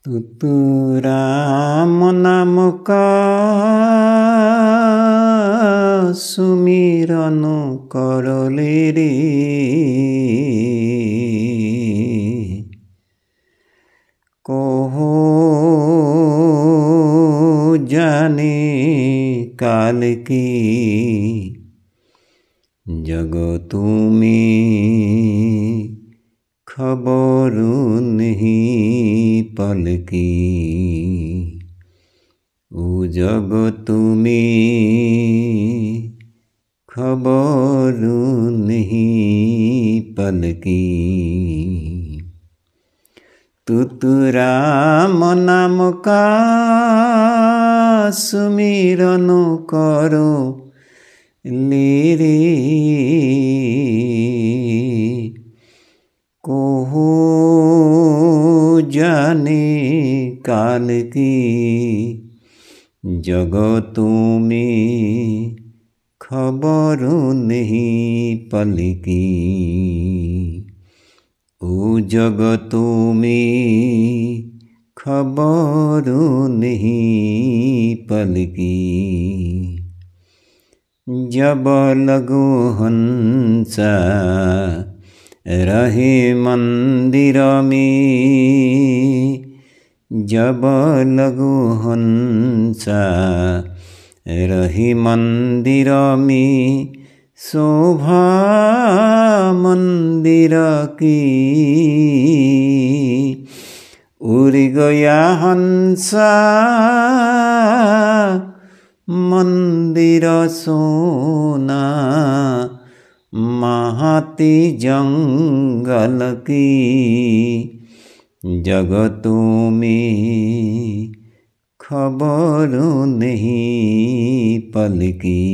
तुतुराम नाम का सुमिरन करले रे कहो जाने काल की जगत में खबर नहीं पल की ओ जगत में खबर नहीं पल की तुतुराम नाम का सुमिरन करो ले रे कहो जाने काल की जगत में खबर नहीं पल की ओ जगत में खबर नहीं पल की जब लगो हंसा रहे मंदिर में जब लगो हंसा रहे मंदिर में शोभा मंदिर की उड़ गया हंसा मंदिर सोना महाती जंगल की जगतों में खबर नहीं पल की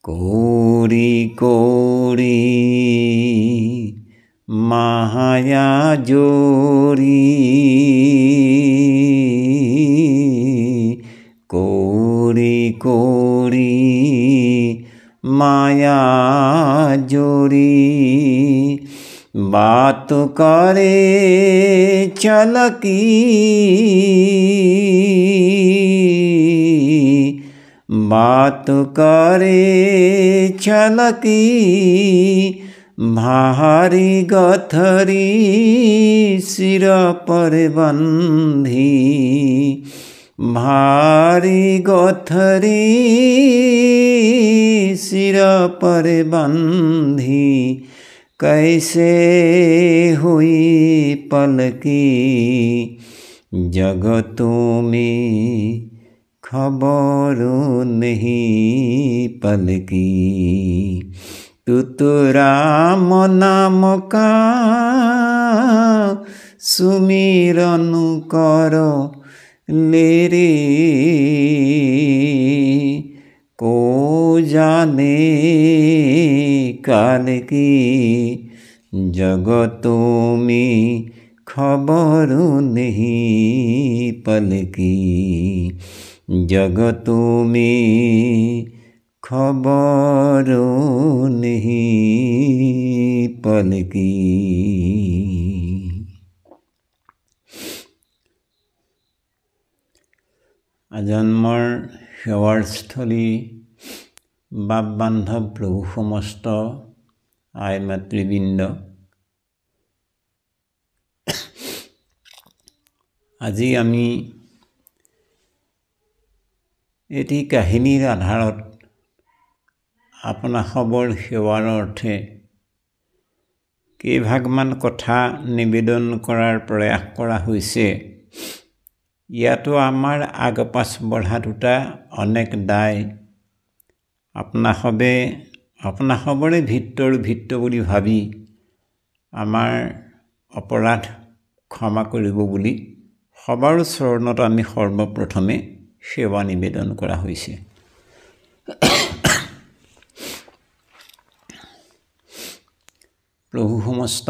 कोरी कोरी माया जोरी कोरी कोरी माया जोरी बात करे चलकी बात करे चलकी भारी गथरी सिर पर बंधी भारी गथरी सिर पर बंधी कैसे हुई पलकी जगतों में खबर नहीं पल की तुतुराम नाम का सुमिरन करो ले रे को जाने काल की जगतों में खबर नहीं पल की जगतों में खबर नहीं पल की। আজন্মৰ সেৱাৰ স্থলী বাপ বান্ধৱ প্ৰভু সমস্ত আই মাতৃবৃন্দ, আজি আমি এটি কাহিনীৰ আধাৰত আপোনাসৱৰ সেৱাৰ অৰ্থে কেইভাগমান কথা নিবেদন কৰাৰ প্ৰয়াস কৰা হৈছে। ইয়াতো আমাৰ আগপাছ বঢ়া দুটা অনেক দায় আপোনাসৱৰে ভিত্ত বুলি ভাবি আমাৰ অপৰাধ ক্ষমা কৰিব বুলি সবাৰ চৰণত আমি সৰ্বপ্ৰথমে সেৱা নিবেদন কৰা হৈছে। প্ৰভু সমস্ত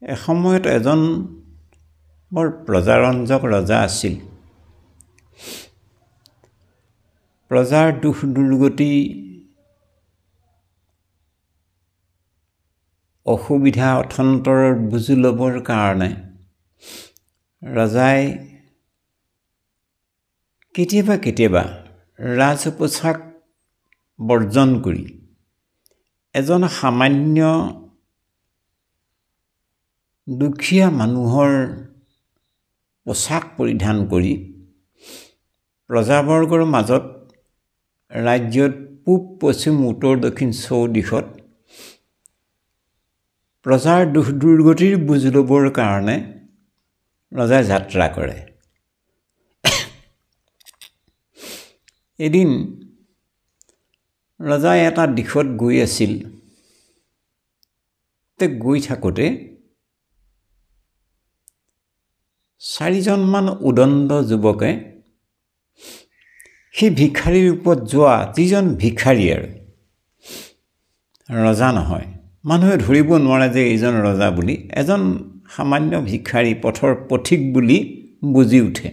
এসময়ত এজন বৰ প্ৰজাৰঞ্জক ৰজা আছিল। প্ৰজাৰ দুখ দুৰ্গতি অসুবিধা অথন্তৰৰ বুজি ল'বৰ কাৰণে ৰজাই কেতিয়াবা কেতিয়াবা ৰাজ পোছাক বৰ্জন কৰি এজন সামান্য দুখীয়া মানুহৰ পোছাক পৰিধান কৰি প্ৰজাবৰ্গৰ মাজত ৰাজ্যত পূব পশ্চিম উত্তৰ দক্ষিণ চৌদিশত প্ৰজাৰ দুখ দুৰ্গতিৰ বুজ ল'বৰ কাৰণে ৰজাই যাত্ৰা কৰে। এদিন ৰজাই এটা দিশত গৈ আছিল। গৈ থাকোঁতে 4জনমান উদণ্ড যুৱকে সেই ভিক্ষাৰীৰ ওপৰত যোৱা, যিজন ভিক্ষাৰী আৰু ৰজা নহয়, মানুহে ধৰিব নোৱাৰে যে এইজন ৰজা বুলি, এজন সামান্য ভিক্ষাৰী পথৰ পথিক বুলি বুজি উঠে।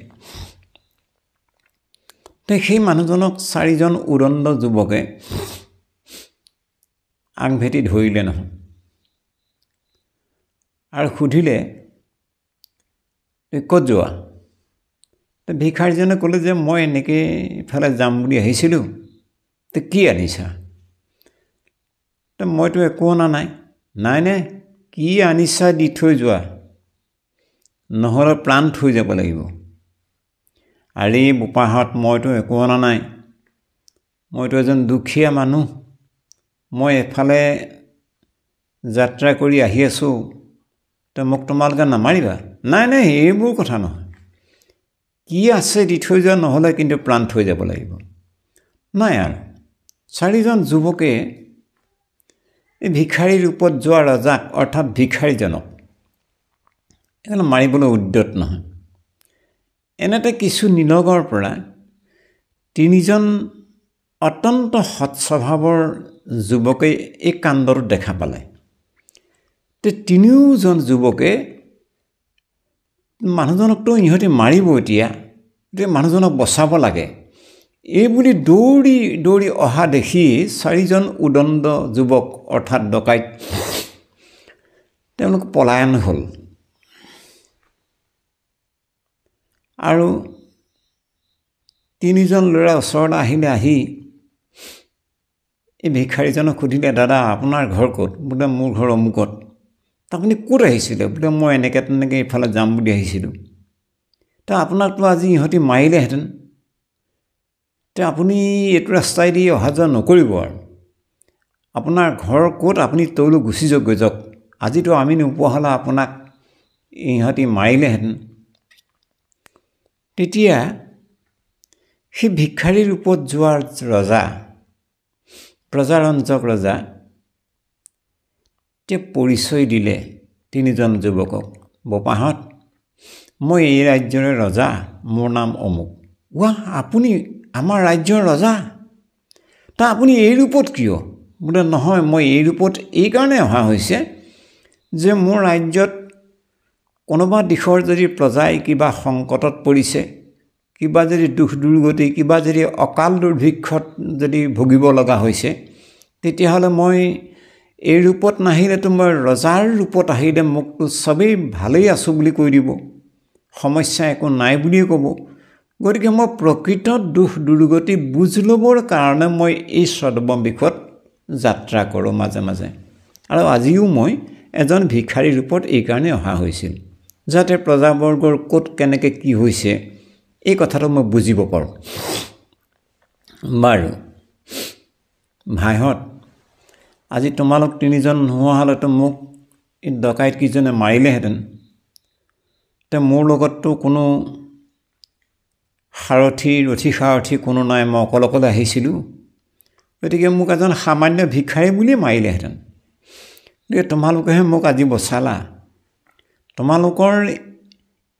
সেই মানুহজনক 4জন উদণ্ড যুৱকে আংভেটি ধৰিলে নহয় আৰু সুধিলে, তই ক'ত যোৱা? ভিক্ষাৰীজনে ক'লে যে মই এনেকৈ ইফালে যাম বুলি আহিছিলোঁ। তই কি আনিছা? মইতো একো অনা নাই। নাই কি আনিছা দি থৈ যোৱা, নহ'লে প্ৰাণ থৈ যাব লাগিব। আৰে বোপাহঁত, মইতো একো অনা নাই, মইতো এজন দুখীয়া মানুহ, মই এফালে যাত্ৰা কৰি আহি আছোঁ, তই মোক তোমালোকে নামাৰিবা। নাই এইবোৰ কথা নহয়, কি আছে দি থৈ যোৱা, নহ'লে কিন্তু প্ৰাণ থৈ যাব লাগিব। নাই আৰু 4জন যুৱকে এই ভিক্ষাৰীৰ ওপৰত যোৱা ৰজাক অৰ্থাৎ ভিক্ষাৰীজনক এইকাৰণে মাৰিবলৈ উদ্যত নহয়। এনেতে কিছু নিলগৰ পৰা 3জন অত্যন্ত সৎ স্বভাৱৰ যুৱকে এই কাণ্ডটো দেখা পালে। 3জন যুৱকে মানুহজনকতো ইহঁতে মাৰিব, এতিয়া মানুহজনক বচাব লাগে, এইবুলি দৌৰি দৌৰি অহা দেখি 4জন উদণ্ড যুৱক অৰ্থাৎ ডকাইত তেওঁলোক পলায়ন হ'ল। আৰু 3জন ল'ৰা ওচৰলৈ আহিলে, আহি এই ভিক্ষাৰীজনক সুধিলে, দাদা আপোনাৰ ঘৰ ক'ত? বোলে মোৰ ঘৰ অমুকত। আপুনি ক'ত আহিছিলে? বোলে মই এনেকৈ তেনেকৈ ইফালে যাম বুলি আহিছিলোঁ। আপোনাকতো আজি ইহঁতি মাৰিলেহেঁতেন, আপুনি এইটো ৰাস্তাইদি অহা যোৱা নকৰিব আৰু, আপোনাৰ ঘৰ ক'ত আপুনি তলৈ গুচি যাওকগৈ যাওক, আজিতো আমি নোপোৱা হ'লে আপোনাক ইহঁতি মাৰিলেহেঁতেন। তেতিয়া সেই ভিক্ষাৰীৰ ওপৰত যোৱাৰ ৰজা, প্ৰজাৰঞ্জক ৰজা, পৰিচয় দিলে 3জন যুৱকক, বোপাহঁত, মই এই ৰাজ্যৰে ৰজা, মোৰ নাম অমুক। আপুনি আমাৰ ৰাজ্যৰ ৰজা? আপুনি এই ৰূপত কিয়? বোলে নহয়, মই এই ৰূপত এইকাৰণে অহা হৈছে যে মোৰ ৰাজ্যত কোনোবা দিশৰ যদি প্ৰজাই কিবা সংকটত পৰিছে, কিবা যদি দুখ দুৰ্গতি, কিবা যদি অকাল দুৰ্ভিক্ষত যদি ভুগিব লগা হৈছে, তেতিয়াহ'লে মই এই ৰূপত নাহিলেতো মই ৰজাৰ ৰূপত আহিলে মোকতো চবেই ভালেই আছোঁ বুলি কৈ দিব, সমস্যা একো নাই বুলিয়ে ক'ব। গতিকে মই প্ৰকৃত দুখ দুৰ্গতি বুজ ল'বৰ কাৰণে মই এই ছদ্মবেশত যাত্ৰা কৰোঁ মাজে মাজে। আৰু আজিও মই এজন ভিক্ষাৰীৰ ৰূপত এইকাৰণে অহা হৈছিল, যাতে প্ৰজাবৰ্গৰ ক'ত কেনেকৈ কি হৈছে এই কথাটো মই বুজিব পাৰোঁ। বাৰু ভাইহঁত, আজি তোমালোক 3জন নোহোৱা হ'লেতো মোক এই ডকাইতকেইজনে মাৰিলেহেঁতেন। মোৰ লগততো কোনো ৰথী সাৰথী কোনো নাই, মই অকলে আহিছিলোঁ, গতিকে মোক এজন সামান্য ভিক্ষাৰী বুলিয়ে মাৰিলেহেঁতেন। গতিকে তোমালোকেহে মোক আজি বচালা, তোমালোকৰ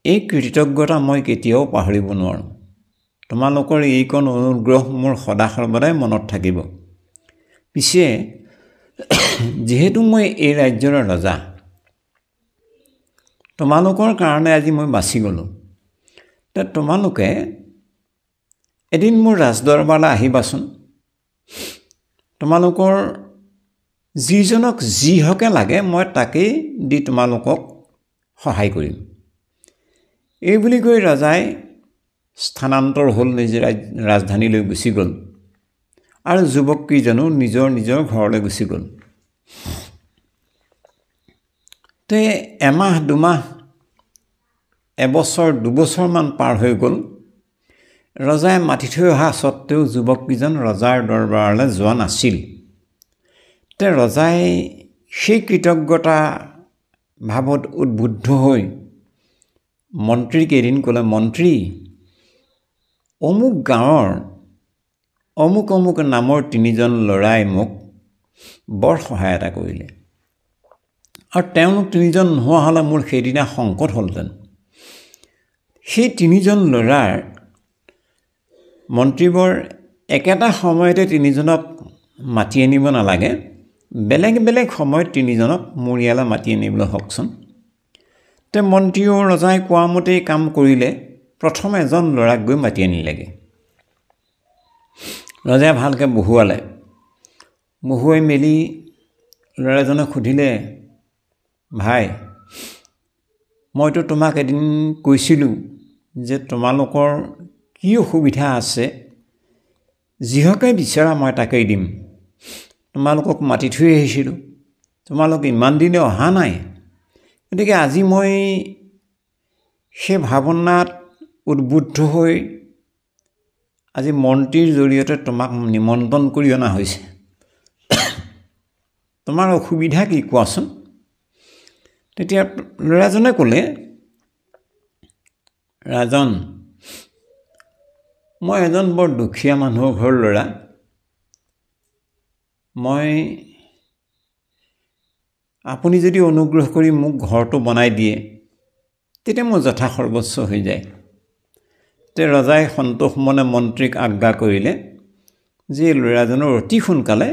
এই কৃতজ্ঞতা মই কেতিয়াও পাহৰিব নোৱাৰোঁ। তোমালোকৰ এইকণ অনুগ্ৰহ মোৰ সদা সৰ্বদাই মনত থাকিব। পিছে যিহেতু মই এই ৰাজ্যৰ ৰজা, তোমালোকৰ কাৰণে আজি মই বাচি গ'লোঁ। তোমালোকে এদিন মোৰ ৰাজদৰবাৰলৈ আহিবাচোন। তোমালোকৰ যিজনক যিহকে লাগে মই তাকেই দি তোমালোকক সহায় কৰিম। এই বুলি কৈ ৰজাই স্থানান্তৰ হ'ল, নিজ ৰাজধানীলৈ গুচি গ'ল আৰু যুৱককেইজনো নিজৰ নিজৰ ঘৰলৈ গুচি গ'ল। তে এমাহ দুমাহ এবছৰ দুবছৰমান পাৰ হৈ গ'ল। ৰজাই মাতি থৈ অহা স্বত্তেও যুৱককেইজন ৰজাৰ দৰবাৰলৈ যোৱা নাছিল। তে ৰজাই সেই কৃতজ্ঞতা ভাৱত উদ্বুদ্ধ হৈ মন্ত্ৰীক এদিন ক'লে, মন্ত্ৰী, অমুক গাঁৱৰ অমুক অমুক নামৰ 3জন ল'ৰাই মোক বৰ সহায় এটা কৰিলে আৰু তেওঁলোক 3জন নোহোৱা হ'লে মোৰ সেইদিনা সংকট হ'লহেঁতেন। সেই 3জন ল'ৰাৰ মন্ত্ৰীবৰ একেটা সময়তে 3জনক মাতি আনিব নালাগে, বেলেগ বেলেগ সময়ত 3জনক মোৰ ইয়ালৈ মাতি আনিবলৈ হওকচোন। তে মন্ত্ৰীও ৰজাই কোৱা মতেই কাম কৰিলে। প্ৰথম এজন ল'ৰাক গৈ মাতি আনিলেগৈ। ৰজাই ভালকৈ বহুৱালে। বহুৱাই মেলি ল'ৰাজনক সুধিলে, ভাই, মইতো তোমাক এদিন কৈছিলোঁ যে তোমালোকৰ কি অসুবিধা আছে, যিহকে বিচৰা মই তাকেই দিম। তোমালোকক মাতি থৈ আহিছিলোঁ, তোমালোক ইমান দিনে অহা নাই। গতিকে আজি মই সেই ভাৱনাত উদ্বুদ্ধ হৈ আজি মন্ত্ৰীৰ জৰিয়তে তোমাক নিমন্ত্ৰণ কৰি অনা হৈছে। তোমাৰ অসুবিধা কি কোৱাচোন? তেতিয়া ল'ৰাজনে ক'লে, ৰাজন, মই এজন বৰ দুখীয়া মানুহৰ ঘৰৰ ল'ৰা। আপুনি যদি অনুগ্ৰহ কৰি মোক ঘৰটো বনাই দিয়ে তেতিয়া মোৰ যথা সৰ্বস্ব হৈ যায়। তে ৰজাই সন্তোষ মনে মন্ত্ৰীক আজ্ঞা কৰিলে যে ল'ৰাজনৰ অতি সোনকালে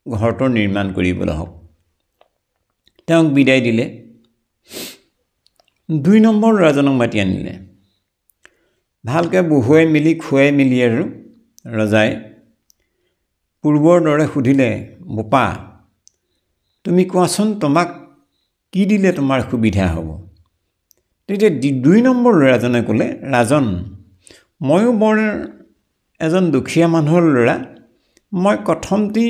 ঘৰটো নিৰ্মাণ কৰিবলৈ হওক। তেওঁক বিদায় দিলে। 2 নম্বৰ ল'ৰাজনক মাতি আনিলে। ভালকৈ বহুৱাই মেলি খুৱাই মেলি আৰু ৰজাই পূৰ্বৰ দৰে সুধিলে, বোপা, তুমি কোৱাচোন তোমাক কি দিলে তোমাৰ সুবিধা হ'ব? তেতিয়া 2 নম্বৰ ল'ৰাজনে ক'লে, ৰাজন, ময়ো বৰ এজন দুখীয়া মানুহৰ ল'ৰা। মই কথমটি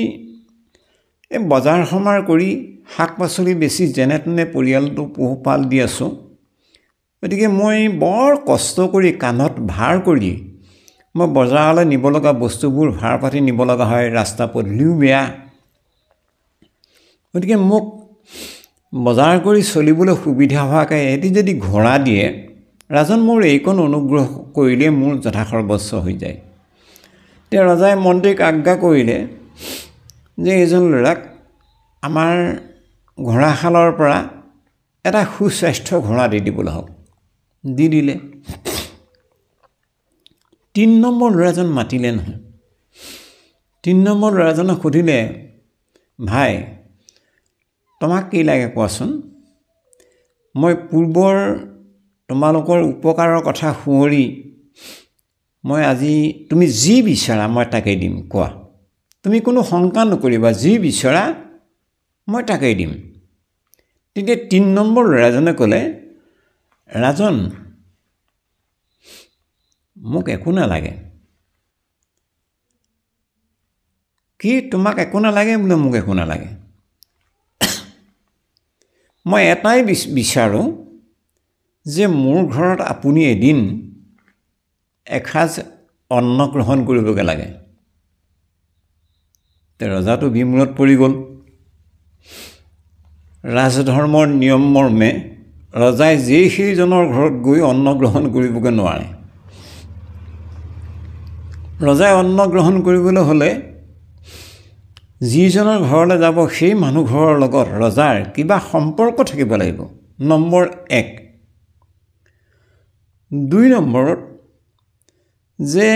এই বজাৰ সমাৰ কৰি শাক পাচলি বেছি যেনে তেনে পৰিয়ালটো পোহপাল দি আছোঁ। গতিকে মই বৰ কষ্ট কৰি কান্ধত ভাৰ কৰি মই বজাৰলৈ নিব লগা বস্তুবোৰ ভাৰ পাতি নিব লগা হয়। ৰাস্তা পদূলিও বেয়া। গতিকে মোক বজাৰ কৰি চলিবলৈ সুবিধা হোৱাকৈ এটি যদি ঘোঁৰা দিয়ে, ৰাজন, মোৰ এইকণ অনুগ্ৰহ কৰিলে মোৰ যথা সৰ্বস্ব হৈ যায়। তেতিয়া ৰজাই মন্ত্ৰীক আজ্ঞা কৰিলে যে এইজন ল'ৰাক আমাৰ ঘোঁৰাশালৰ পৰা এটা সুস্বাস্থ্য ঘোঁৰা দি দিবলৈ হওক। দি দিলে। 3 নম্বৰ ল'ৰাজন মাতিলে নহয়। 3 নম্বৰ ল'ৰাজনক সুধিলে, ভাই, তোমাক কি লাগে কোৱাচোন? মই পূৰ্বৰ তোমালোকৰ উপকাৰৰ কথা শুৱৰি মই আজি তুমি যি বিচাৰা মই তাকেই দিম, কোৱা। তুমি কোনো শংকা নকৰিবা, যি বিচাৰা মই তাকেই দিম। তেতিয়া 3 নম্বৰ ল'ৰাজনে ক'লে, ৰাজন, মোক একো নালাগে। কি তোমাক একো নালাগে? বোলে মোক একো নালাগে। মই এটাই বিচাৰোঁ যে মোৰ ঘৰত আপুনি এদিন এসাঁজ অন্ন গ্ৰহণ কৰিবগৈ লাগে। ৰজাটো বিমূৰত পৰি গ'ল। ৰাজধৰ্মৰ নিয়ম মৰ্মে ৰজাই সেইজনৰ ঘৰত গৈ অন্ন গ্ৰহণ কৰিবগৈ নোৱাৰে। ৰজাই অন্ন গ্ৰহণ কৰিবলৈ হ'লে যিজনৰ ঘৰলৈ যাব সেই মানুহ ঘৰৰ লগত ৰজাৰ কিবা সম্পৰ্ক থাকিব লাগিব, নম্বৰ 1। 2 নম্বৰত যে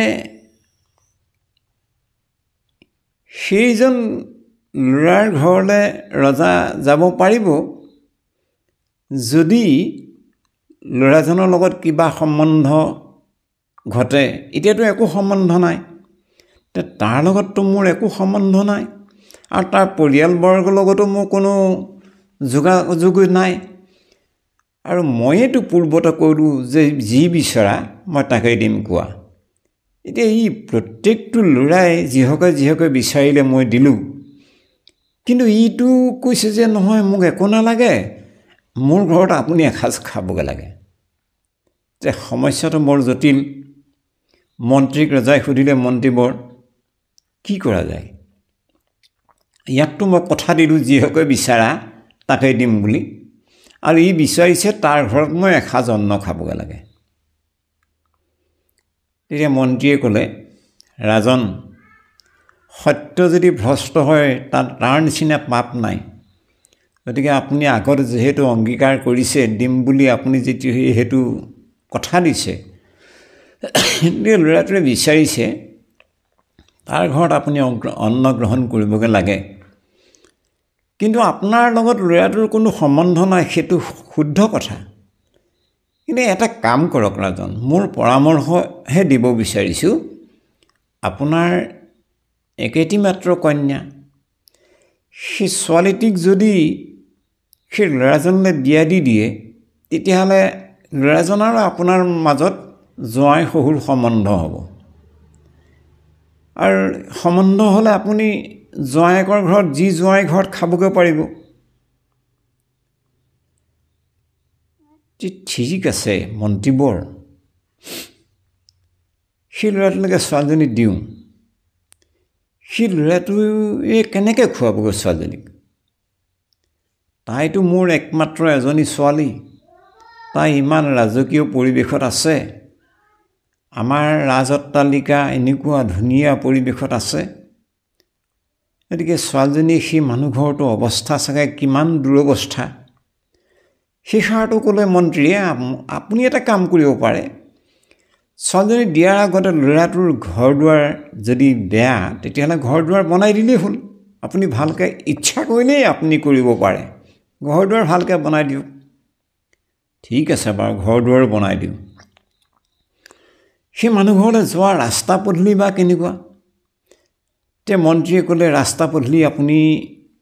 সেইজন ল'ৰাৰ ঘৰলৈ ৰজা যাব পাৰিব যদি ল'ৰাজনৰ লগত কিবা সম্বন্ধ ঘটে। এতিয়াতো একো সম্বন্ধ নাই। তাৰ লগততো মোৰ একো সম্বন্ধ নাই আৰু তাৰ পৰিয়ালবৰ্গৰ লগতো মোৰ কোনো যোগাযোগ নাই। আৰু ময়েতো পূৰ্বতে ক'লোঁ যে যি বিচৰা মই তাকেই দিম কোৱা। এতিয়া ই প্ৰত্যেকটো ল'ৰাই যিহকে বিচাৰিলে মই দিলোঁ, কিন্তু ইটো কৈছে যে নহয় মোক একো নালাগে, মোৰ ঘৰত আপুনি এসাঁজ খাবগৈ লাগে। যে সমস্যাটো বৰ জটিল। মন্ত্ৰীক ৰজাই সুধিলে, মন্ত্ৰীবৰ কি কৰা যায়? ইয়াকতো মই কথা দিলোঁ যিহকে বিচাৰা তাকেই দিম বুলি, আৰু ই বিচাৰিছে তাৰ ঘৰত মই এসাঁজ অন্ন খাবগৈ লাগে। তেতিয়া মন্ত্ৰীয়ে ক'লে, ৰাজন, সত্য যদি ভ্ৰষ্ট হয় তাৰ নিচিনা পাপ নাই। গতিকে আপুনি আগত যিহেতু অংগীকাৰ কৰিছে দিম বুলি, আপুনি যিহেতু কথা দিছে, ল'ৰাটোৱে বিচাৰিছে তাৰ ঘৰত আপুনি অন্ন গ্ৰহণ কৰিবগৈ লাগে। কিন্তু আপোনাৰ লগত ল'ৰাটোৰ কোনো সম্বন্ধ নাই, সেইটো শুদ্ধ কথা। কিন্তু এটা কাম কৰক ৰাজন, মোৰ পৰামৰ্শহে দিব বিচাৰিছোঁ। আপোনাৰ একেটি মাত্ৰ কন্যা, সেই ছোৱালীটিক যদি সেই ল'ৰাজনলৈ বিয়া দি দিয়ে, তেতিয়াহ'লে ল'ৰাজন আৰু আপোনাৰ মাজত জোঁৱাই শহুৰ সম্বন্ধ হ'ব। আৰু সম্বন্ধ হ'লে আপুনি জোঁৱায়েকৰ ঘৰত যি জোঁৱাই ঘৰত খাবগৈ পাৰিব। ঠিক আছে মন্ত্ৰীবৰ, সেই ল'ৰাটোলৈকে ছোৱালীজনী দিওঁ। সেই ল'ৰাটোৱে কেনেকৈ খুৱাবগৈ ছোৱালীজনীক? তাইতো মোৰ একমাত্ৰ এজনী ছোৱালী, তাই ইমান ৰাজকীয় পৰিৱেশত আছে, আমাৰ ৰাজ অট্টালিকা এনেকুৱা ধুনীয়া পৰিৱেশত আছে। গতিকে ছোৱালীজনী সেই মানুহ ঘৰতো অৱস্থা চাগে কিমান দুৰৱস্থা। সেইষাৰটো ক'লে মন্ত্ৰীয়ে, আপুনি এটা কাম কৰিব পাৰে, ছোৱালীজনী দিয়াৰ আগতে ল'ৰাটোৰ ঘৰ দুৱাৰ যদি বেয়া, তেতিয়াহ'লে ঘৰ দুৱাৰ বনাই দিলেই হ'ল। আপুনি ভালকৈ ইচ্ছা কৰিলেই আপুনি কৰিব পাৰে, ঘৰ দুৱাৰ ভালকৈ বনাই দিয়ক। ঠিক আছে বাৰু, ঘৰ দুৱাৰ বনাই দিওঁ। সেই মানুহ ঘৰলৈ যোৱা ৰাস্তা পদূলি বা কেনেকুৱা? তে মন্ত্ৰীয়ে ক'লে, ৰাস্তা পদূলি আপুনি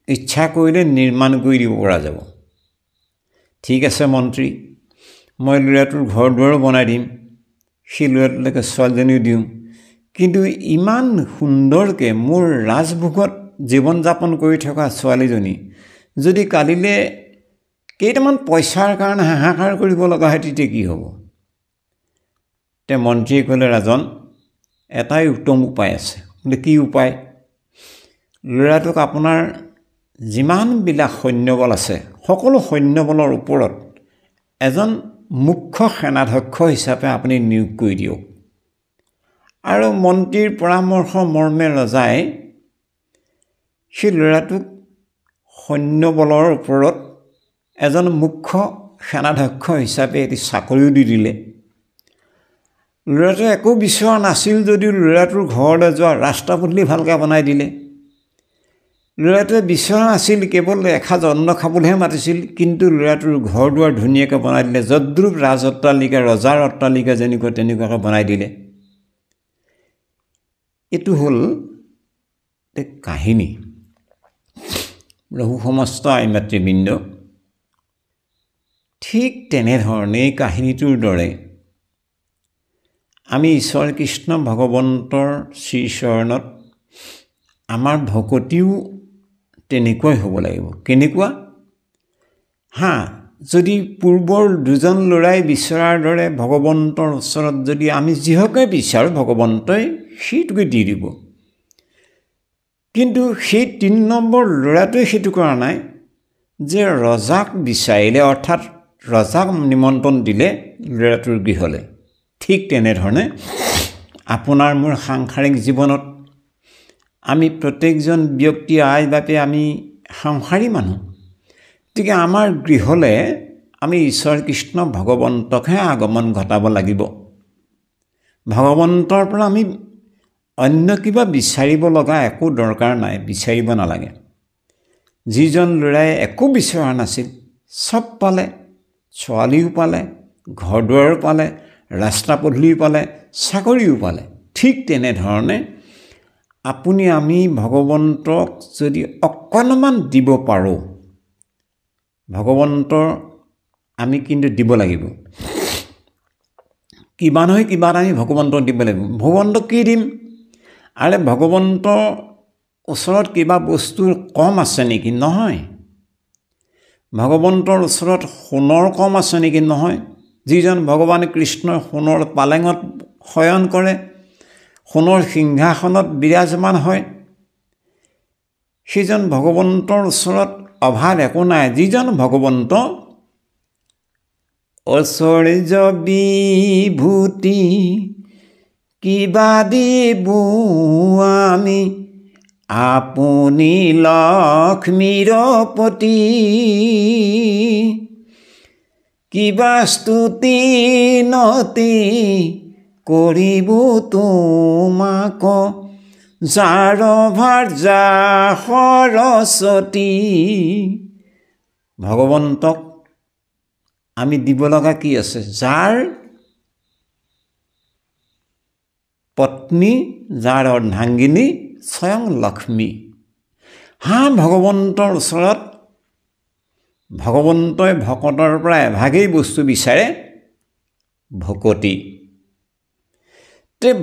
ইচ্ছা কৰিলে নিৰ্মাণ কৰি দিব পৰা যাব। ঠিক আছে মন্ত্ৰী, মই ল'ৰাটোৰ ঘৰ দুৱাৰো বনাই দিম, সেই ল'ৰাটোলৈকে ছোৱালীজনীও দিওঁ। কিন্তু ইমান সুন্দৰকৈ মোৰ ৰাজভোগত জীৱন যাপন কৰি থকা ছোৱালীজনী যদি কালিলৈ কেইটামান পইচাৰ কাৰণে হাহাকাৰ কৰিব লগা হয়, তেতিয়া কি হ'ব? তে মন্ত্ৰীয়ে ক'লে, ৰাজন, এটাই উত্তম উপায় আছে। বোলে কি উপায়? ল'ৰাটোক আপোনাৰ যিমানবিলাক সৈন্যবল আছে সকলো সৈন্যবলৰ ওপৰত এজন মুখ্য সেনাধ্যক্ষ হিচাপে আপুনি নিয়োগ কৰি দিয়ক। আৰু মন্ত্ৰীৰ পৰামৰ্শ মৰ্মে ৰজাই সেই ল'ৰাটোক সৈন্যবলৰ ওপৰত এজন মুখ্য সেনাধ্যক্ষ হিচাপে এটি চাকৰিও দি দিলে। ল'ৰাটোৱে একো বিচৰা নাছিল যদিও ল'ৰাটোৰ ঘৰলৈ যোৱা ৰাস্তা পদূলি ভালকৈ বনাই দিলে। ল'ৰাটোৱে বিচৰা নাছিল, কেৱল এসাঁজ অন্ন খাবলৈহে মাতিছিল, কিন্তু ল'ৰাটোৰ ঘৰ দুৱাৰ ধুনীয়াকৈ বনাই দিলে। যদ্ৰুপ ৰাজ অট্টালিকা, ৰজাৰ অট্টালিকা যেনেকুৱা তেনেকুৱাকৈ বনাই দিলে। এইটো হ'ল কাহিনী। প্ৰভু সমস্ত আই মাতৃবৃন্দ, ঠিক তেনেধৰণে এই কাহিনীটোৰ দৰে আমি ঈশ্বৰ কৃষ্ণ ভগৱন্তৰ শ্ৰীচৰণত আমাৰ ভকতিও তেনেকুৱাই হ'ব লাগিব। কেনেকুৱা? যদি পূৰ্বৰ দুজন ল'ৰাই বিচৰাৰ দৰে ভগৱন্তৰ ওচৰত যদি আমি যিহকে বিচাৰোঁ, ভগৱন্তই সেইটোকে দি দিব। কিন্তু সেই ৩ নম্বৰ ল'ৰাটোৱে সেইটো কৰা নাই যে ৰজাক বিচাৰিলে, অৰ্থাৎ ৰজাক নিমন্ত্ৰণ দিলে ল'ৰাটোৰ গৃহলৈ। ঠিক তেনেধৰণে আপোনাৰ মোৰ সাংসাৰিক জীৱনত আমি প্ৰত্যেকজন ব্যক্তি আই বাপে আমি সংসাৰী মানুহ। গতিকে আমাৰ গৃহলৈ আমি ঈশ্বৰ কৃষ্ণ ভগৱন্তকহে আগমন ঘটাব লাগিব। ভগৱন্তৰ পৰা আমি অন্য কিবা বিচাৰিব লগা একো দৰকাৰ নাই, বিচাৰিব নালাগে। যিজন ল'ৰাই একো বিচৰা নাছিল, চব পালে, ছোৱালীও পালে, ঘৰ দুৱাৰো পালে, ৰাস্তা পদূলিও পালে, চাকৰিও পালে। ঠিক তেনেধৰণে আপুনি আমি ভগৱন্তক যদি অকণমান দিব পাৰোঁ, ভগৱন্তৰ আমি কিন্তু দিব লাগিব। কিবা নহয় কিবা এটা আমি ভগৱন্তক দিব লাগিব। ভগৱন্তক কি দিম? আৰে ভগৱন্তৰ ওচৰত কিবা বস্তুৰ কম আছে নেকি? নহয়। ভগৱন্তৰ ওচৰত সোণৰ কম আছে নেকি? নহয়। যিজন ভগৱান কৃষ্ণই সোণৰ পালেঙত শয়ন কৰে, সোণৰ সিংহাসনত বিৰাজমান হয়, সেইজন ভগৱন্তৰ ওচৰত অভাৱ একো নাই। যিজন ভগৱন্ত ঐশ্বৰ্য বিভূতি কিবা দিব আমি, আপুনি লক্ষ্মীৰ পতি, কিবা স্তুতি নতি কৰিব তোমাক, যাৰ ভাৰ্যা সৰস্বতী। ভগৱন্তক আমি দিব লগা কি আছে? যাৰ পত্নী, যাৰ অৰ্ধাংগিনী স্বয়ং লক্ষ্মী। ভগৱন্তৰ ওচৰত ভগৱন্তই ভকতৰ পৰা এভাগেই বস্তু বিচাৰে, ভকতি।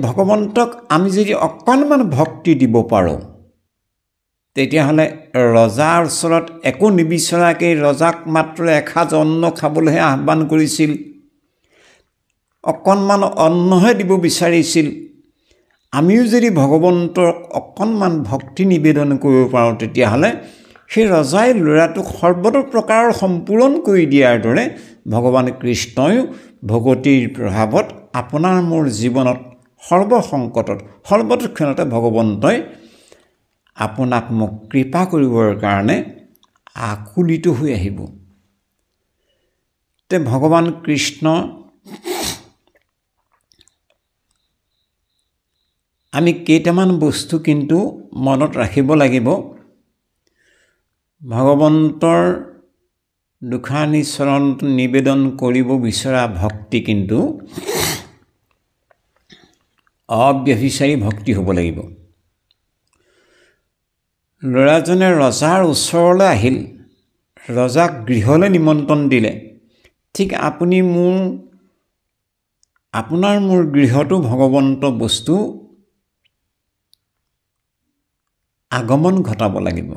ভগৱন্তক আমি যদি অকণমান ভক্তি দিব পাৰোঁ, তেতিয়াহ'লে ৰজাৰ ওচৰত একো নিবিচৰাকৈ ৰজাক মাত্ৰ এসাঁজ অন্ন খাবলৈহে আহ্বান কৰিছিল, অকণমান অন্নহে দিব বিচাৰিছিল। আমিও যদি ভগৱন্তক অকণমান ভক্তি নিবেদন কৰিব পাৰোঁ, তেতিয়াহ'লে সেই ৰজাই ল'ৰাটোক সৰ্বতো প্ৰকাৰৰ সম্পূৰণ কৰি দিয়াৰ দৰে ভগৱান কৃষ্ণইও ভগতিৰ প্ৰভাৱত আপোনাৰ মোৰ জীৱনত সৰ্বসংকটত সৰ্বতক্ষণতে ভগৱন্তই আপোনাক মোক কৃপা কৰিবৰ কাৰণে আকুলিত হৈ আহিব। ভগৱান কৃষ্ণ আমি কেইটামান বস্তু কিন্তু মনত ৰাখিব লাগিব। ভগৱন্তৰ দুখানি চৰণত নিবেদন কৰিব বিচৰা ভক্তি কিন্তু অব্যভিচাৰী ভক্তি হ'ব লাগিব। ল'ৰাজনে ৰজাৰ ওচৰলৈ আহিল, ৰজাক গৃহলৈ নিমন্ত্ৰণ দিলে। ঠিক আপুনি আপোনাৰ মোৰ গৃহতো ভগৱন্ত বস্তু আগমন ঘটাব লাগিব।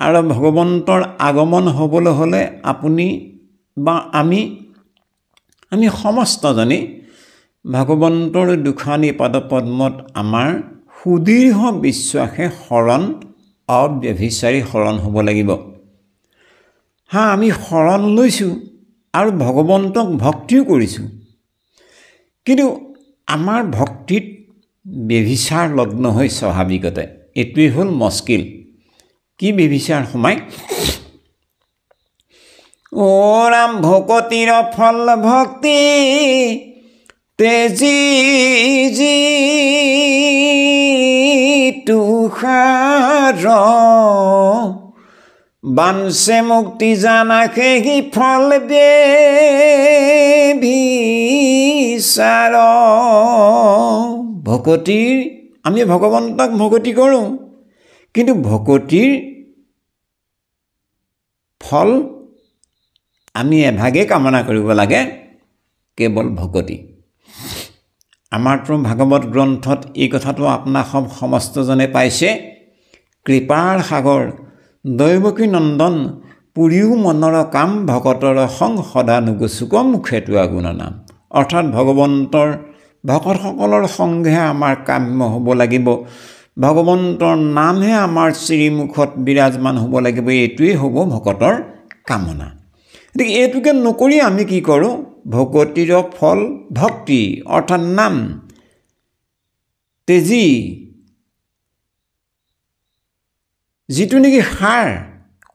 আৰু ভগৱন্তৰ আগমন হ'বলৈ হ'লে আপুনি বা আমি সমস্তজনে ভগৱন্তৰ দুখানি পাদপদ্মত আমাৰ সুদীৰ্ঘ বিশ্বাসে শৰণ, অব্যভিচাৰী শৰণ হ'ব লাগিব। আমি শৰণ লৈছোঁ আৰু ভগৱন্তক ভক্তিও কৰিছোঁ, কিন্তু আমাৰ ভক্তিত ব্যভিচাৰ লগ্ন হৈ স্বাভাৱিকতে এইটোৱেই হ'ল মস্কিল। কি ব্যভিচাৰ সোমাই? ৰাম ভকতিৰ ফল ভক্তি তেজি তুষাৰ, বাঞ্ছে মুক্তি জানা সেই ফল ব্যভিচাৰ। ভকতিৰ আমি ভগৱন্তক ভকতি কৰোঁ, কিন্তু ভকতিৰ ফল আমি এভাগেই কামনা কৰিব লাগে, কেৱল ভকতি। আমাৰতো ভাগৱত গ্ৰন্থত এই কথাটো আপোনাক সমস্তজনে পাইছে। কৃপাৰ সাগৰ দৈৱকী নন্দন, পুৰিও মনৰ কাম, ভকতৰ সং সদা নুগুচুক মুখেতো আগুণ নাম। অৰ্থাৎ ভগৱন্তৰ ভকতসকলৰ সংগেহে আমাৰ কাম্য হ'ব লাগিব, ভগৱন্তৰ নামহে আমাৰ শ্ৰীমুখত বিৰাজমান হ'ব লাগিব। এইটোৱেই হ'ব ভকতৰ কামনা। গতিকে এইটোকে নকৰি আমি কি কৰোঁ? ভকতিৰ ফল ভক্তি অৰ্থাৎ নাম তেজি, যিটো নেকি সাৰ।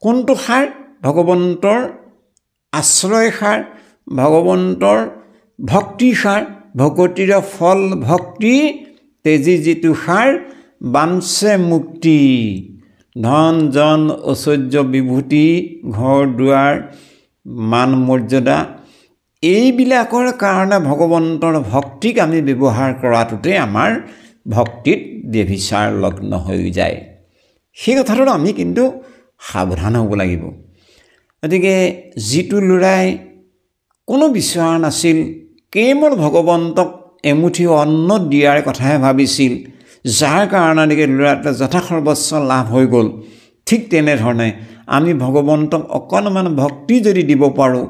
কোনটো সাৰ? ভগৱন্তৰ আশ্ৰয় সাৰ, ভগৱন্তৰ ভক্তিৰ সাৰ। ভকতিৰ ফল ভক্তি তেজি যিটো সাৰ, বাঞ্ছে মুক্তি, ধন জন ঐশ্বৰ্য বিভূতি, ঘৰ দুৱাৰ, মান মৰ্যাদা, এইবিলাকৰ কাৰণে ভগৱন্তৰ ভক্তিক আমি ব্যৱহাৰ কৰাটোতে আমাৰ ভক্তিত ব্যভিচাৰ লগ্ন হৈ যায়। সেই কথাটো আমি কিন্তু সাৱধান হ'ব লাগিব। গতিকে যিটো ল'ৰাই কোনো বিচৰা নাছিল, কেৱল ভগৱন্তক এমুঠি অন্ন দিয়াৰ কথাহে ভাবিছিল, যাৰ কাৰণে নেকি ল'ৰাটোৱে যথাসৰ্বস্ব লাভ হৈ গ'ল, ঠিক তেনেধৰণে আমি ভগৱন্তক অকণমান ভক্তি যদি দিব পাৰোঁ,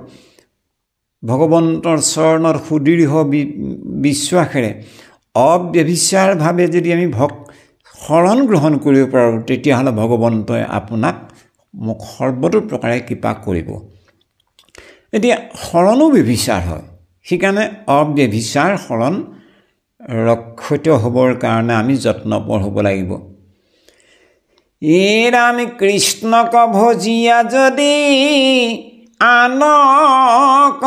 ভগৱন্তৰ চৰণত সুদৃঢ় বিশ্বাসেৰে অব্যভিচাৰভাৱে যদি আমি শৰণ গ্ৰহণ কৰিব পাৰোঁ, তেতিয়াহ'লে ভগৱন্তই আপোনাক মোক সৰ্বতো প্ৰকাৰে কৃপা কৰিব। এতিয়া শৰণো ব্যভিচাৰ হয়, সেইকাৰণে অব্যভিচাৰ শৰণ ৰক্ষিত হ'বৰ কাৰণে আমি যত্নপৰ হ'ব লাগিব। ৰাম কৃষ্ণক ভজিয়া যদি আনক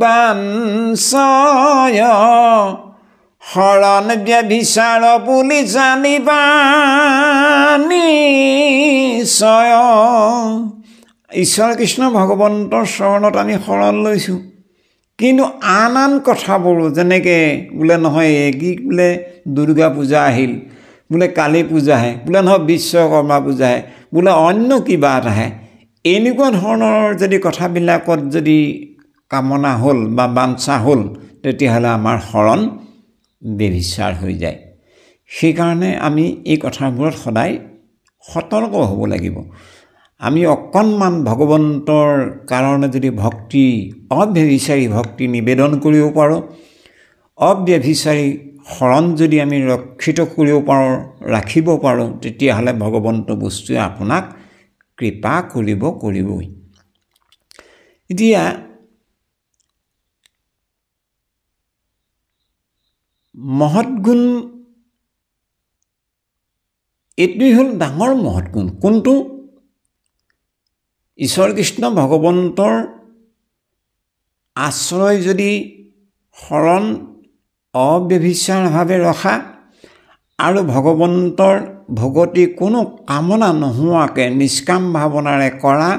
বাঞ্ছয়, শৰণ ব্যভিচাৰ বুলি জানিবা নিশ্চয়। ঈশ্বৰ কৃষ্ণ ভগৱন্তৰ চৰণত আমি শৰণ লৈছোঁ, কিন্তু আন কথাবোৰো যেনেকৈ বোলে নহয় কি বোলে দুৰ্গা পূজা আহিল, বোলে কালী পূজা আহে, বোলে নহয় বিশ্বকৰ্মা পূজা আহে, বোলে অন্য কিবা এটা আহে, এনেকুৱা ধৰণৰ যদি কথাবিলাকত যদি কামনা হ'ল বা বাঞ্ছা হ'ল, তেতিয়াহ'লে আমাৰ শৰণ ব্যভিচাৰ হৈ যায়। সেইকাৰণে আমি এই কথাবোৰত সদায় সতৰ্ক হ'ব লাগিব। আমি অকণমান ভগৱন্তৰ কাৰণে যদি ভক্তি, অব্যভিচাৰী ভক্তি নিবেদন কৰিব পাৰোঁ, অব্যভিচাৰী শৰণ যদি আমি ৰক্ষিত কৰিব পাৰোঁ, ৰাখিব পাৰোঁ, তেতিয়াহ'লে ভগৱন্ত বস্তুৱে আপোনাক কৃপা কৰিবই। এতিয়া মহৎ গুণ, এইটোৱেই হ'ল ডাঙৰ মহৎ গুণ। কোনটো? ঈশ্বৰ কৃষ্ণ ভগৱন্তৰ আশ্ৰয় যদি শৰণ অব্যভিচাৰভাৱে ৰখা আৰু ভগৱন্তৰ ভগতি কোনো কামনা নোহোৱাকৈ নিষ্কাম ভাৱনাৰে কৰা,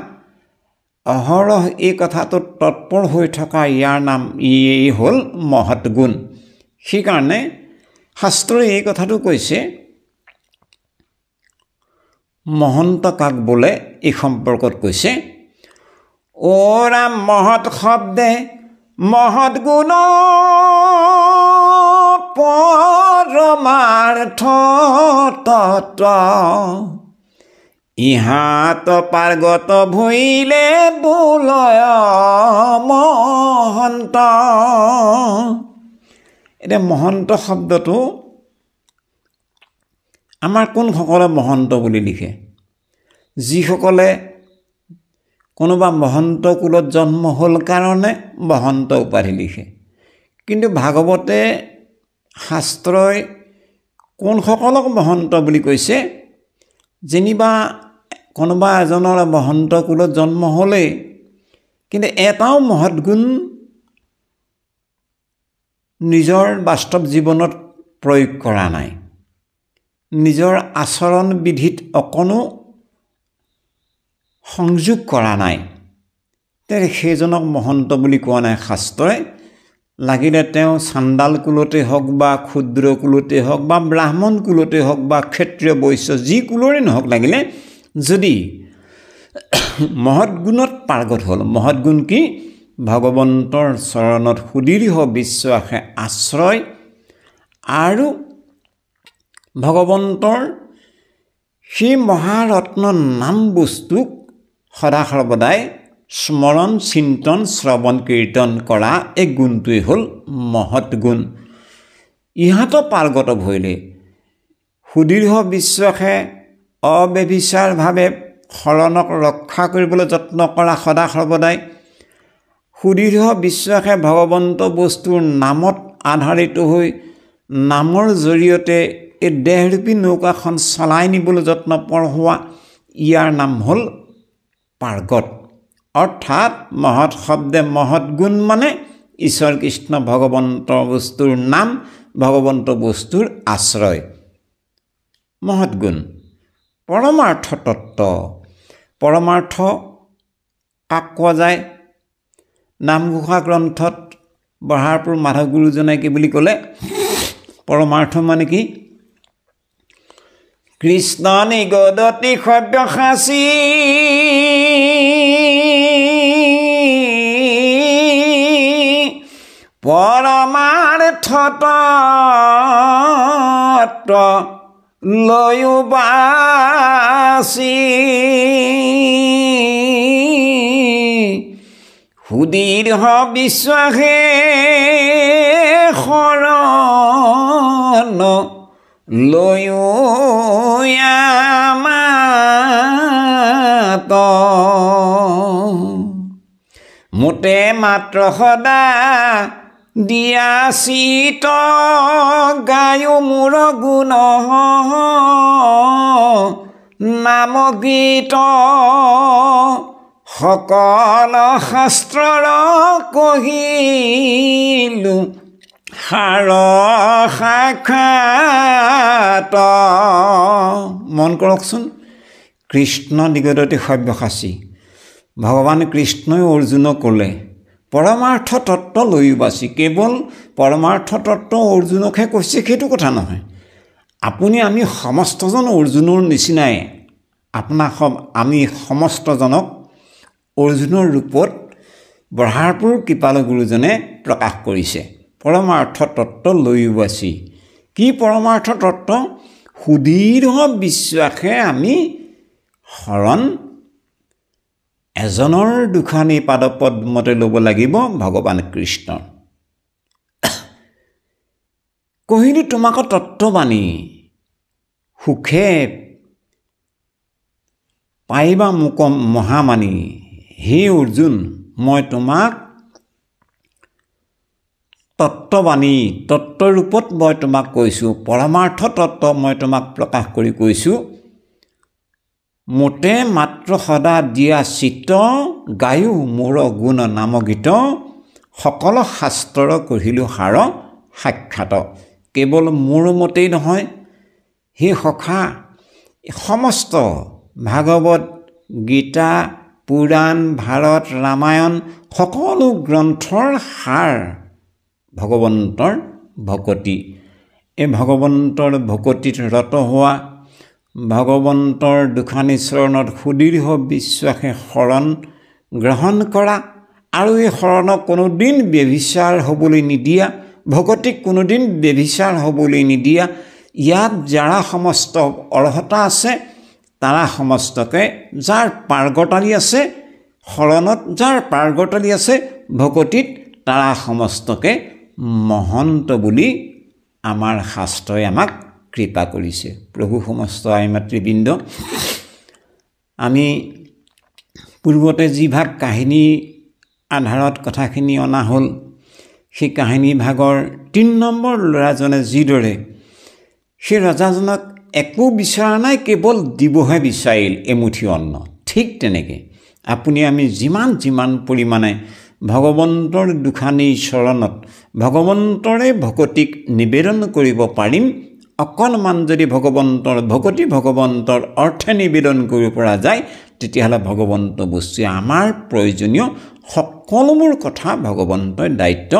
অহৰহ এই কথাটোত তৎপৰ হৈ থকা, ইয়াৰ নাম এই হ'ল মহৎ গুণ। সেইকাৰণে শাস্ত্ৰই এই কথাটো কৈছে, মহন্ত কাক বোলে এই সম্পৰ্কত কৈছে, ৰাম মহৎ শব্দে মহৎ গুণ পৰমাৰ্থ তত্ত্ব, ইহাত পাৰ্গত ভৈলে বোলয় মহন্ত। এতিয়া মহন্ত শব্দটো আমাৰ কোনসকলে মহন্ত বুলি লিখে? যিসকলে কোনোবা মহন্ত কুলত জন্ম হ'ল কাৰণে মহন্ত উপাধি লিখে। কিন্তু ভাগৱতে শাস্ত্ৰই কোনসকলক মহন্ত বুলি কৈছে? যেনিবা কোনোবা এজনৰ মহন্ত কুলত জন্ম হ'লেই, কিন্তু এটাও মহৎ গুণ নিজৰ বাস্তৱ জীৱনত প্ৰয়োগ কৰা নাই, নিজৰ আচৰণ বিধিত অকণো সংযোগ কৰা নাই, সেইজনক মহন্ত বুলি কোৱা নাই শাস্ত্ৰই। লাগিলে তেওঁ চাণ্ডাল কুলতে হওক বা ক্ষুদ্ৰ কুলতে হওক বা ব্ৰাহ্মণ কুলতে হওক বা ক্ষত্ৰিয় বৈশ্য যি কুলৰে নহওক, লাগিলে যদি মহৎ গুণত পাৰ্গত হ'ল। মহৎ গুণ কি? ভগৱন্তৰ চৰণত সুদৃঢ় বিশ্বাসে আশ্ৰয় আৰু ভগৱন্তৰ সেই মহাৰত্ন নাম বস্তুক সদা সৰ্বদাই স্মৰণ, চিন্তন, শ্ৰৱণ, কীৰ্তন কৰা, এই গুণটোৱেই হ'ল মহৎ গুণ। ইহাত পাৰ্গত ভৈলে, সুদৃঢ় বিশ্বাসে অব্যভিচাৰভাৱে শৰণক ৰক্ষা কৰিবলৈ যত্ন কৰা, সদা সৰ্বদাই সুদৃঢ় বিশ্বাসে ভগৱন্ত বস্তুৰ নামত আধাৰিত হৈ নামৰ জৰিয়তে এই দেহৰূপী নৌকাখন চলাই নিবলৈ যত্নপৰ হোৱা, ইয়াৰ নাম হ'ল পাৰ্গত। অৰ্থাৎ মহৎ শব্দে মহৎ গুণ মানে ঈশ্বৰ কৃষ্ণ ভগৱন্ত বস্তুৰ নাম, ভগৱন্ত বস্তুৰ আশ্ৰয়। মহৎ গুণ পৰমাৰ্থ তত্ত্ব। পৰমাৰ্থ কাক কোৱা যায়? নামঘোষা গ্ৰন্থত বঢ়াৰপুৰ মাধৱ গুৰুজনে কি বুলি ক'লে? পৰমাৰ্থ মানে কি? কৃষ্ণ নিগদতি সব্যসাচী পৰমাৰ্থ তত্ত্ব লৈও বাচি সুদীৰ্ঘ বিশ্বাসে শৰণ লৈও আমাত মোতে মাত্ৰ সদা দিয়া চিত গায়ো মোৰ গুণ নাম গীত সকল শাস্ত্ৰৰ কহিলো সাৰ সাক্ষাৎ। মন কৰকচোন, কৃষ্ণ নিগদতি সব্যসাচী, ভগৱান কৃষ্ণই অৰ্জুনক ক'লে পৰমাৰ্থ তত্ত্ব লৈও বাচি। কেৱল পৰমাৰ্থ তত্ত্ব অৰ্জুনকহে কৈছে সেইটো কথা নহয়। আপুনি আমি সমস্তজন অৰ্জুনৰ নিচিনাই আমি সমস্তজনক অৰ্জুনৰ ৰূপত বঢ়াৰপুৰ কৃপালু গুৰুজনে প্ৰকাশ কৰিছে। পৰমাৰ্থ তত্ত্ব লৈও বাচি কি পৰমাৰ্থ তত্ত্ব? সুদীৰ্ঘ বিশ্বাসে আমি শৰণ এজনৰ দুখানি পাদপদ্মতে ল'ব লাগিব ভগৱান কৃষ্ণ। কহিলো তোমাক তত্ত্ববাণী সুখে পাইবা মোক মহামানী। হে অৰ্জুন, মই তোমাক তত্ত্ববাণী তত্ত্বৰূপত মই তোমাক কৈছোঁ, পৰমাৰ্থ তত্ত্ব মই তোমাক প্ৰকাশ কৰি কৈছোঁ। মোতে মাত্ৰ সদা দিয়া চিত গায়ো মোৰ গুণ নাম গীত সকলো শাস্ত্ৰৰ কহিলো সাৰ সাক্ষাৎ। কেৱল মোৰ মতেই নহয়, সেই সখা সমস্ত ভাগৱত গীতা পুৰাণ ভাৰত ৰামায়ণ সকলো গ্ৰন্থৰ সাৰ ভগৱন্তৰ ভকতি। এই ভগৱন্তৰ ভকতিত ৰত হোৱা, ভগৱন্তৰ দুখানি চৰণত সুদীৰ্ঘ বিশ্বাসে শৰণ গ্ৰহণ কৰা আৰু এই শৰণক কোনোদিন ব্যভিচাৰ হ'বলৈ নিদিয়া, ভকতিক কোনোদিন ব্যভিচাৰ হ'বলৈ নিদিয়া, ইয়াত যাৰা সমস্ত অৰ্হতা আছে তাৰা সমস্তকে, যাৰ পাৰ্গতালী আছে শৰণত, যাৰ পাৰ্গতালী আছে ভকতিত, তাৰা সমস্তকে মহন্ত বুলি আমাৰ শাস্ত্ৰই আমাক কৃপা কৰিছে। প্ৰভু সমস্ত আই মাতৃবৃন্দ, আমি পূৰ্বতে যিভাগ কাহিনী আধাৰত কথাখিনি অনা হ'ল, সেই কাহিনী ভাগৰ ৩ নম্বৰ ল'ৰাজনে যিদৰে সেই ৰজাজনক একো বিচৰা নাই, কেৱল দিবহে বিচাৰিল এমুঠি অন্ন, ঠিক তেনেকৈ আপুনি আমি যিমান পৰিমাণে ভগৱন্তৰ দুখানি চৰণত ভগৱন্তৰে ভকতিক নিবেদন কৰিব পাৰিম, অকণমান যদি ভগৱন্তৰ ভকতি ভগৱন্তৰ অৰ্থে নিবেদন কৰিব পৰা যায়, তেতিয়াহ'লে ভগৱন্ত বস্তুৱে আমাৰ প্ৰয়োজনীয় সকলোবোৰ কথা ভগৱন্তই দায়িত্ব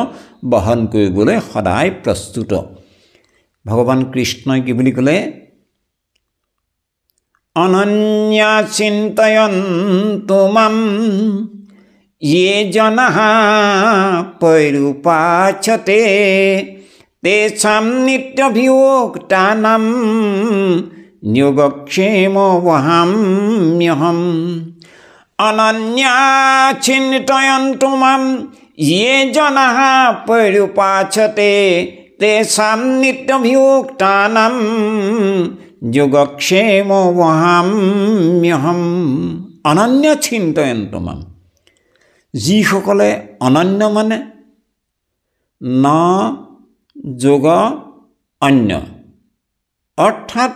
বহন কৰিবলৈ সদায় প্ৰস্তুত। ভগৱান কৃষ্ণই কি বুলি ক'লে? অনন্যা চিন্তয়ন্তু মাম ये जनाः परुपाचते तेषां नित्यभियोक्तानां योगक्षेममवहाम्यहम्। अनन्या चिन्तयन्तु मां ये जनाः परुपाचते तेषां नित्यभियोक्तानां योगक्षेममवहाम्यहम्। अनन्य चिन्तयन्तु मां, যিসকলে অনন্য মানে ন যোগ অন্য, অৰ্থাৎ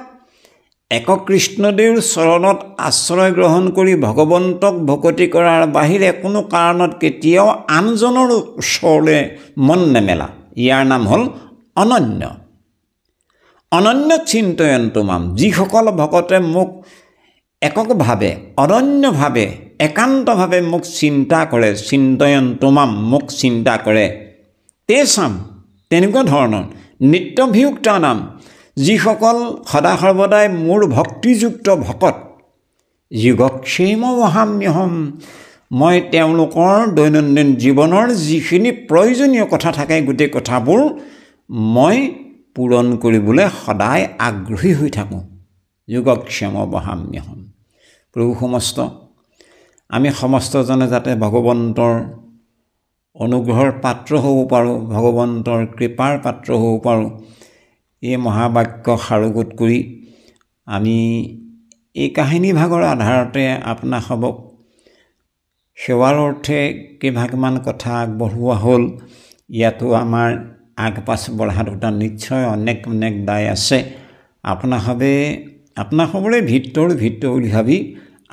এক কৃষ্ণদেৱৰ চৰণত আশ্ৰয় গ্ৰহণ কৰি ভগৱন্তক ভকতি কৰাৰ বাহিৰে কোনো কাৰণত কেতিয়াও আনজনৰ ওচৰলৈ মন নেমেলা, ইয়াৰ নাম হ'ল অনন্য। অনন্য চিন্তয়ন্তু মাম, যিসকল ভকতে মোক এককভাৱে অনন্যভাৱে একান্তভাৱে মোক চিন্তা কৰে, চিন্তয়ন্তু মাম মোক চিন্তা কৰে, তেচাম তেনেকুৱা ধৰণৰ নিত্যভিযুক্তানাম, যিসকল সদা সৰ্বদাই মোৰ ভক্তিযুক্ত ভকত, যোগক্ষেম বহাম্যহম, মই তেওঁলোকৰ দৈনন্দিন জীৱনৰ যিখিনি প্ৰয়োজনীয় কথা থাকে গোটেই কথাবোৰ মই পূৰণ কৰিবলৈ সদায় আগ্ৰহী হৈ থাকোঁ। যোগক্ষেম বহাম্যহম। প্ৰভু সমস্ত আমি সমস্তজনে যাতে ভগৱন্তৰ অনুগ্ৰহৰ পাত্ৰ হ'ব পাৰোঁ, ভগৱন্তৰ কৃপাৰ পাত্ৰ হ'ব পাৰোঁ, এই মহাবাক্য সাৰোগত কৰি আমি এই কাহিনীভাগৰ আধাৰতে আপোনাসৱক সেৱাৰ অৰ্থে কেইভাগমান কথা আগবঢ়োৱা হ'ল। ইয়াতো আমাৰ আগপাছ বঢ়াটোতা নিশ্চয় অনেক দায় আছে। আপোনাসবৰে ভিতৰ বুলি ভাবি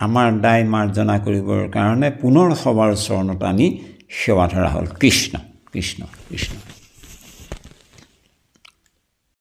আমাৰ দায় মাৰ্জনা কৰিবৰ কাৰণে পুনৰ সবাৰ চৰণত আমি সেৱা ধৰা হ'ল। কৃষ্ণ কৃষ্ণ কৃষ্ণ।